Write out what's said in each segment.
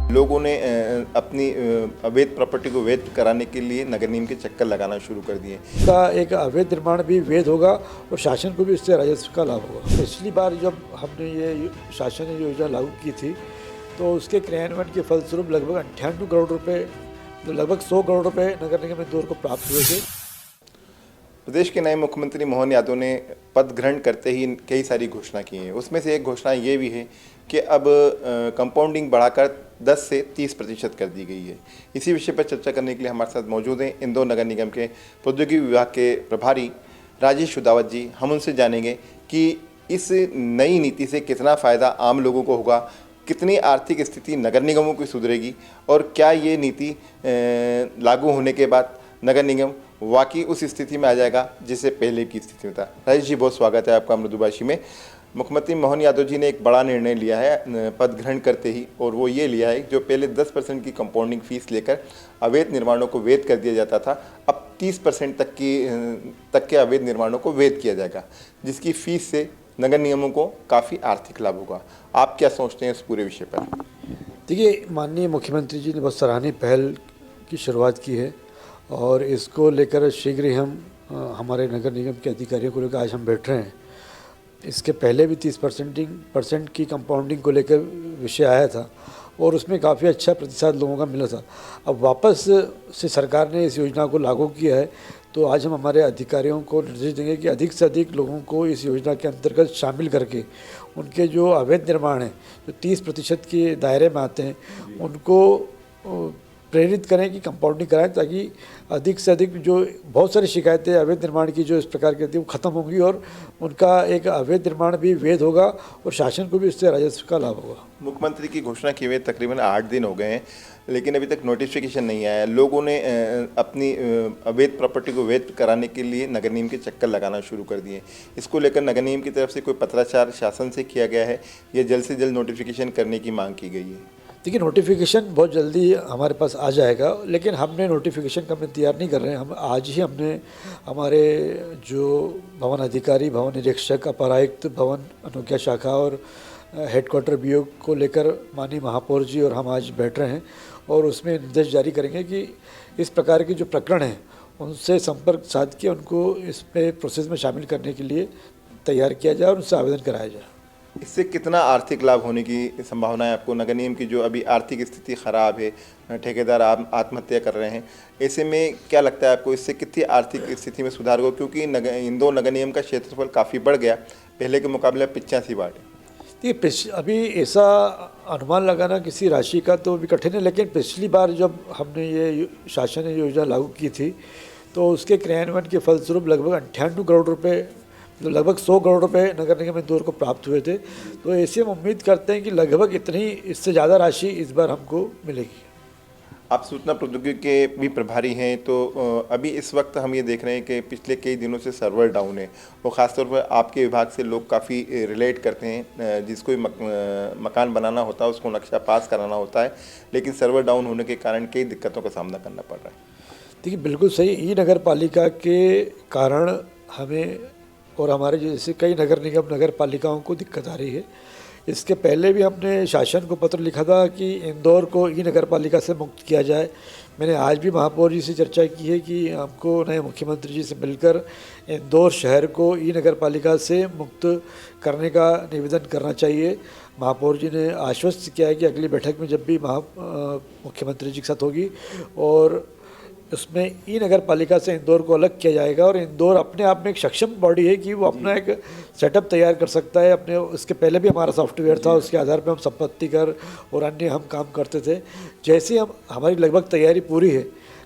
लोगों ने अपनी अवैध प्रॉपर्टी को वैध कराने के लिए नगर निगम के चक्कर लगाना शुरू कर दिए। का एक अवैध निर्माण भी वैध होगा और शासन को भी इससे राजस्व का लाभ होगा। पिछली बार जब हमने ये शासन ने योजना लागू की थी तो उसके क्रियान्वयन के फलस्वरूप लगभग 98 करोड़ रुपए, लगभग 100 करोड़ रुपए नगर निगम इंदौर को प्राप्त हुए थे। प्रदेश के नए मुख्यमंत्री मोहन यादव ने पद ग्रहण करते ही कई सारी घोषणा की हैं। उसमें से एक घोषणा ये भी है कि अब कंपाउंडिंग बढ़ाकर 10 से 30% कर दी गई है। इसी विषय पर चर्चा करने के लिए हमारे साथ मौजूद हैं इंदौर नगर निगम के प्रौद्योगिकी विभाग के प्रभारी राजेश सुदावत जी। हम उनसे जानेंगे कि इस नई नीति से कितना फ़ायदा आम लोगों को होगा, कितनी आर्थिक स्थिति नगर निगमों की सुधरेगी और क्या ये नीति लागू होने के बाद नगर निगम वाकई उस स्थिति में आ जाएगा जिससे पहले की स्थिति में था। राजेश जी, बहुत स्वागत है आपका मृदुभाषी में। मुख्यमंत्री मोहन यादव जी ने एक बड़ा निर्णय लिया है पद ग्रहण करते ही, और वो ये लिया है जो पहले 10% की कंपाउंडिंग फीस लेकर अवैध निर्माणों को वैध कर दिया जाता था, अब 30% तक के अवैध निर्माणों को वैध किया जाएगा, जिसकी फीस से नगर निगमों को काफ़ी आर्थिक लाभ होगा। आप क्या सोचते हैं इस पूरे विषय पर? देखिए, माननीय मुख्यमंत्री जी ने बहुत सराहनीय पहल की शुरुआत की है और इसको लेकर शीघ्र ही हम हमारे नगर निगम के अधिकारियों को लेकर आज हम बैठ रहे हैं। इसके पहले भी 30% की कंपाउंडिंग को लेकर विषय आया था और उसमें काफ़ी अच्छा प्रतिसाद लोगों का मिला था। अब वापस से सरकार ने इस योजना को लागू किया है तो आज हम हमारे अधिकारियों को निर्देश देंगे कि अधिक से अधिक लोगों को इस योजना के अंतर्गत शामिल करके उनके जो अवैध निर्माण हैं, जो 30% के दायरे में आते हैं, उनको प्रेरित करें कि कंपाउंडिंग कराएं, ताकि अधिक से अधिक जो बहुत सारी शिकायतें अवैध निर्माण की जो इस प्रकार की थी वो ख़त्म होंगी और उनका एक अवैध निर्माण भी वैध होगा और शासन को भी इससे राजस्व का लाभ होगा। मुख्यमंत्री की घोषणा किए हुए तकरीबन 8 दिन हो गए हैं, लेकिन अभी तक नोटिफिकेशन नहीं आया। लोगों ने अपनी अवैध प्रॉपर्टी को वैध कराने के लिए नगर निगम के चक्कर लगाना शुरू कर दिए। इसको लेकर नगर निगम की तरफ से कोई पत्राचार शासन से किया गया है या जल्द से जल्द नोटिफिकेशन करने की मांग की गई है? देखिए, नोटिफिकेशन बहुत जल्दी हमारे पास आ जाएगा, लेकिन हमने नोटिफिकेशन का हम इंतजार नहीं कर रहे हैं। हम आज ही हमने हमारे जो भवन अधिकारी, भवन निरीक्षक, अपर आयुक्त, भवन अनुज्ञा शाखा और हेडक्वार्टर बीओ को लेकर माननीय महापौर जी और हम आज बैठ रहे हैं और उसमें निर्देश जारी करेंगे कि इस प्रकार के जो प्रकरण हैं उनसे संपर्क साध के उनको इसमें प्रोसेस में शामिल करने के लिए तैयार किया जाए और उनसे आवेदन कराया जाए। इससे कितना आर्थिक लाभ होने की संभावना है आपको? नगर निगम की जो अभी आर्थिक स्थिति ख़राब है, ठेकेदार आत्महत्या कर रहे हैं, ऐसे में क्या लगता है आपको इससे कितनी आर्थिक स्थिति में सुधार होगा? क्योंकि इंदौर नगर निगम का क्षेत्रफल काफ़ी बढ़ गया, पहले के मुकाबले 85 वार्ड है। देखिए, अभी ऐसा अनुमान लगाना किसी राशि का तो भी कठिन है, लेकिन पिछली बार जब हमने ये शासन ने योजना लागू की थी तो उसके क्रियान्वयन के फलस्वरूप लगभग 98 करोड़ रुपए, लगभग 100 करोड़ रुपए नगर निगम इंदौर को प्राप्त हुए थे। तो ऐसे हम उम्मीद करते हैं कि लगभग इतनी, इससे ज़्यादा राशि इस बार हमको मिलेगी। आप सूचना प्रौद्योगिकी के भी प्रभारी हैं, तो अभी इस वक्त हम ये देख रहे हैं कि पिछले कई दिनों से सर्वर डाउन है और ख़ासतौर पर आपके विभाग से लोग काफ़ी रिलेट करते हैं। जिसको मकान बनाना होता है उसको नक्शा पास कराना होता है, लेकिन सर्वर डाउन होने के कारण कई दिक्कतों का सामना करना पड़ रहा है। देखिए, बिल्कुल सही। ई नगर पालिका के कारण हमें और हमारे जैसे कई नगर निगम, नगर पालिकाओं को दिक्कत आ रही है। इसके पहले भी हमने शासन को पत्र लिखा था कि इंदौर को ई नगर पालिका से मुक्त किया जाए। मैंने आज भी महापौर जी से चर्चा की है कि हमको नए मुख्यमंत्री जी से मिलकर इंदौर शहर को ई नगर पालिका से मुक्त करने का निवेदन करना चाहिए। महापौर जी ने आश्वस्त किया है कि अगली बैठक में जब भी मुख्यमंत्री जी के साथ होगी और उसमें ई नगर पालिका से इंदौर को अलग किया जाएगा और इंदौर अपने आप में एक सक्षम बॉडी है कि वो अपना एक सेटअप तैयार कर सकता है अपने। उसके पहले भी हमारा सॉफ्टवेयर था, उसके आधार पर हम संपत्ति कर और अन्य हम काम करते थे। जैसे हम, हमारी लगभग तैयारी पूरी है,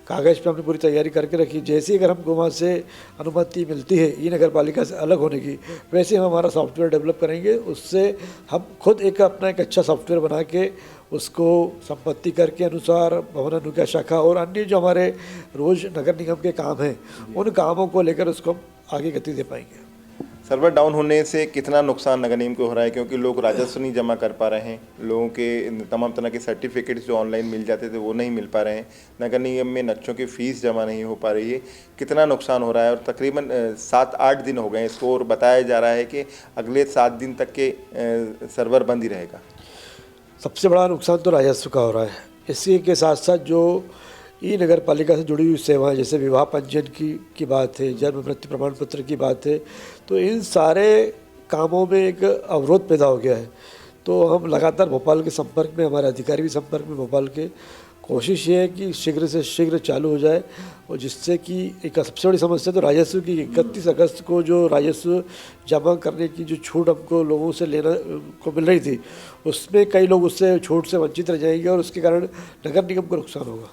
कागज़ पे हमने पूरी तैयारी करके रखी। जैसे ही अगर हमको वहाँ से अनुमति मिलती है ई नगर पालिका से अलग होने की, वैसे हम हमारा सॉफ्टवेयर डेवलप करेंगे। उससे हम खुद अपना एक अच्छा सॉफ्टवेयर बना के उसको संपत्ति कर के अनुसार भवन अनुज्ञा शाखा और अन्य जो हमारे रोज़ नगर निगम के काम हैं उन कामों को लेकर उसको हम आगे गति दे पाएंगे। सर्वर डाउन होने से कितना नुकसान नगर निगम को हो रहा है? क्योंकि लोग राजस्व नहीं जमा कर पा रहे हैं, लोगों के तमाम तरह के सर्टिफिकेट्स जो ऑनलाइन मिल जाते थे वो नहीं मिल पा रहे हैं, नगर निगम में नक्शों की फ़ीस जमा नहीं हो पा रही है। कितना नुकसान हो रहा है? और तकरीबन 7-8 दिन हो गए इसको और बताया जा रहा है कि अगले 7 दिन तक के सर्वर बंद ही रहेगा। सबसे बड़ा नुकसान तो राजस्व का हो रहा है। इसी के साथ साथ जो ई नगर पालिका से जुड़ी हुई सेवाएं, जैसे विवाह पंजीयन की बात है, जन्म मृत्यु प्रमाण पत्र की बात है, तो इन सारे कामों में एक अवरोध पैदा हो गया है। तो हम लगातार भोपाल के संपर्क में, हमारे अधिकारी भी संपर्क में भोपाल के, कोशिश ये है कि शीघ्र से शीघ्र चालू हो जाए, और जिससे कि एक सबसे बड़ी समस्या तो राजस्व की, 31 अगस्त को जो राजस्व जमा करने की जो छूट हमको लोगों से लेना को मिल रही थी, उसमें कई लोग उससे छूट से वंचित रह जाएंगे और उसके कारण नगर निगम को नुकसान होगा।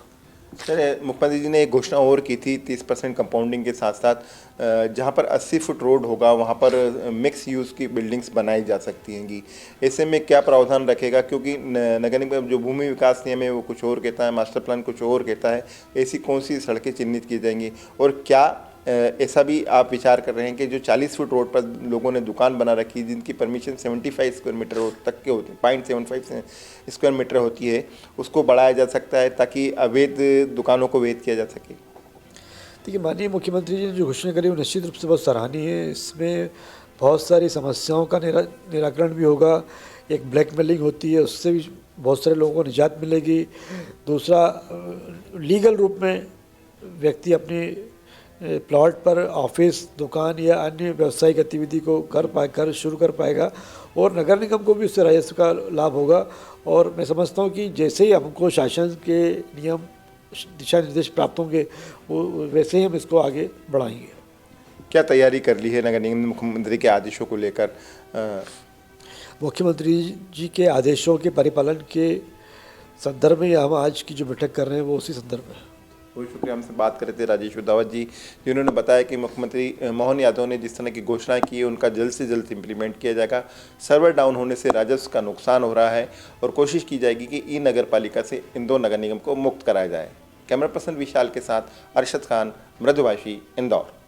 सर, मुख्यमंत्री जी ने एक घोषणा और की थी 30% कंपाउंडिंग के साथ साथ जहां पर 80 फुट रोड होगा वहां पर मिक्स यूज़ की बिल्डिंग्स बनाई जा सकती हैंगी। ऐसे में क्या प्रावधान रखेगा, क्योंकि नगर निगम जो भूमि विकास नियम है वो कुछ और कहता है, मास्टर प्लान कुछ और कहता है। ऐसी कौन सी सड़कें चिन्हित की जाएंगी, और क्या ऐसा भी आप विचार कर रहे हैं कि जो 40 फुट रोड पर लोगों ने दुकान बना रखी है जिनकी परमिशन 75 स्क्वायर मीटर तक के होते हैं, 0.75 स्क्वायर मीटर होती है, उसको बढ़ाया जा सकता है ताकि अवैध दुकानों को वैध किया जा सके? देखिए, माननीय मुख्यमंत्री जी ने जो घोषणा करी वो निश्चित रूप से बहुत सराहनीय है। इसमें बहुत सारी समस्याओं का निराकरण भी होगा। एक ब्लैकमेलिंग होती है, उससे भी बहुत सारे लोगों को निजात मिलेगी। दूसरा, लीगल रूप में व्यक्ति अपनी प्लॉट पर ऑफिस, दुकान या अन्य व्यवसायिक गतिविधि को शुरू कर पाएगा, और नगर निगम को भी उससे राजस्व का लाभ होगा। और मैं समझता हूँ कि जैसे ही हमको शासन के नियम, दिशा निर्देश प्राप्त होंगे, वो वैसे ही हम इसको आगे बढ़ाएंगे। क्या तैयारी कर ली है नगर निगम ने मुख्यमंत्री के आदेशों को लेकर? मुख्यमंत्री जी के आदेशों के परिपालन के संदर्भ में हम आज की जो बैठक कर रहे हैं वो उसी संदर्भ में है। बहुत शुक्रिया। हमसे बात कर रहे थे राजेश उदावत जी, जिन्होंने बताया कि मुख्यमंत्री मोहन यादव ने जिस तरह की घोषणा की है उनका जल्द से जल्द इम्प्लीमेंट किया जाएगा। सर्वर डाउन होने से राजस्व का नुकसान हो रहा है और कोशिश की जाएगी कि ई नगर पालिका से इंदौर नगर निगम को मुक्त कराया जाए। कैमरा पर्सन विशाल के साथ अरशद खान, मृदुभाषी, इंदौर।